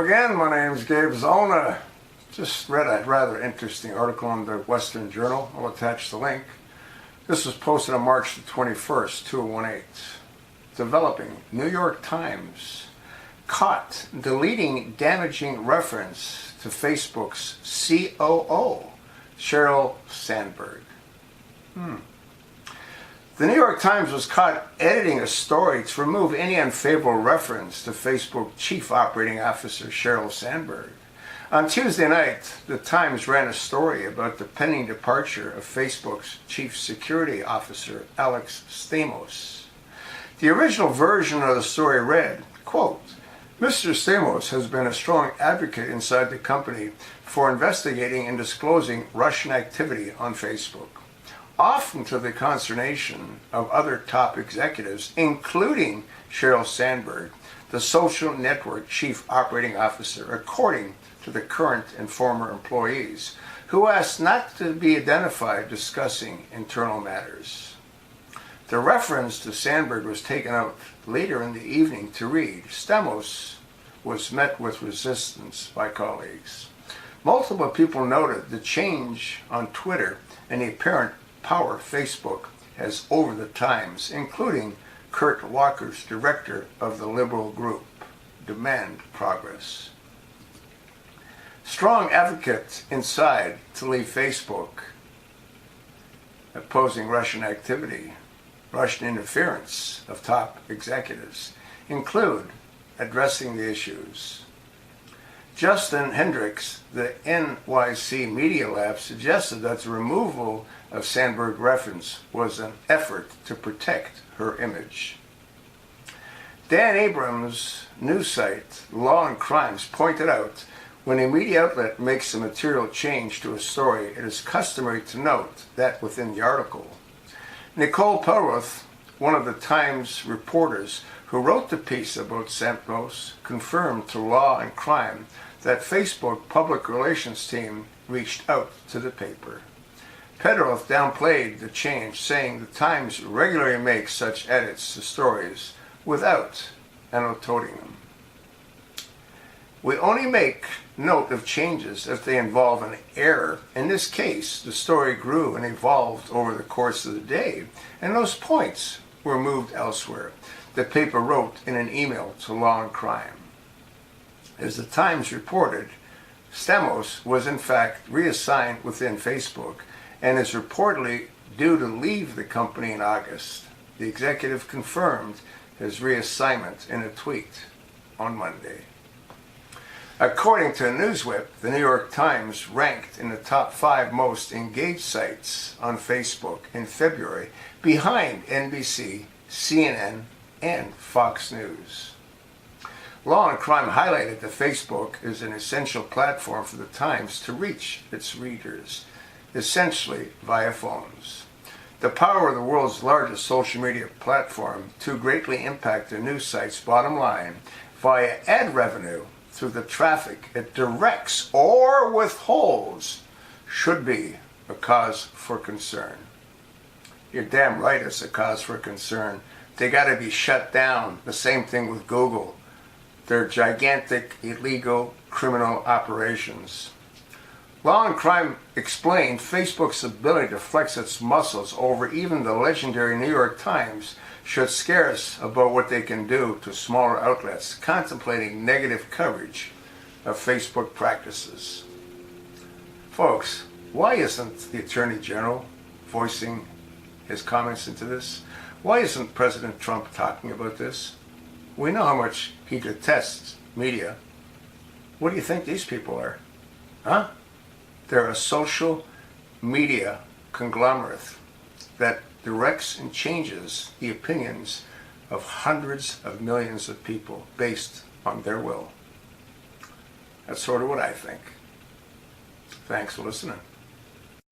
again. My name is Gabe Zolna. Just read a rather interesting article in the Western Journal. I'll attach the link. This was posted on March the 21st, 2018. Developing New York Times caught deleting damaging reference to Facebook's COO, Sheryl Sandberg. The New York Times was caught editing a story to remove any unfavorable reference to Facebook Chief Operating Officer Sheryl Sandberg. On Tuesday night, the Times ran a story about the pending departure of Facebook's Chief Security Officer, Alex Stamos. The original version of the story read, quote, Mr. Stamos has been a strong advocate inside the company for investigating and disclosing Russian activity on Facebook, often to the consternation of other top executives, including Sheryl Sandberg, the social network chief operating officer, according to the current and former employees, who asked not to be identified discussing internal matters. The reference to Sandberg was taken out later in the evening to read, Stamos was met with resistance by colleagues. Multiple people noted the change on Twitter and the apparent power Facebook has over the Times, including Kurt Walker's director of the liberal group, Demand Progress. Strong advocates inside to leave Facebook, opposing Russian activity, Russian interference of top executives, include addressing the issues. Justin Hendricks, the NYT Media Lab, suggested that the removal of Sandberg reference was an effort to protect her image. Dan Abrams' news site, Law and Crimes, pointed out when a media outlet makes a material change to a story, it is customary to note that within the article. Nicole Pelroth, one of the Times reporters who wrote the piece about Stamos, confirmed to Law and Crime that Facebook public relations team reached out to the paper. Pelroth downplayed the change, saying the Times regularly makes such edits to stories without annotating them. We only make note of changes if they involve an error. In this case, the story grew and evolved over the course of the day, and those points were moved elsewhere, the paper wrote in an email to Law and Crime. As the Times reported, Stamos was in fact reassigned within Facebook and is reportedly due to leave the company in August. The executive confirmed his reassignment in a tweet on Monday. According to Newswhip, the New York Times ranked in the top 5 most engaged sites on Facebook in February, behind NBC, CNN, and Fox News. Law and Crime highlighted that Facebook is an essential platform for the Times to reach its readers, essentially via phones. The power of the world's largest social media platform to greatly impact the news site's bottom line via ad revenue through the traffic it directs or withholds should be a cause for concern. You're damn right it's a cause for concern. They got to be shut down. The same thing with Google. They're gigantic, illegal, criminal operations. Law and Crime explained Facebook's ability to flex its muscles over even the legendary New York Times should scare us about what they can do to smaller outlets contemplating negative coverage of Facebook practices. Folks, why isn't the Attorney General voicing his comments into this? Why isn't President Trump talking about this? We know how much he detests media. What do you think these people are? Huh? They're a social media conglomerate that directs and changes the opinions of hundreds of millions of people based on their will. That's sort of what I think. Thanks for listening.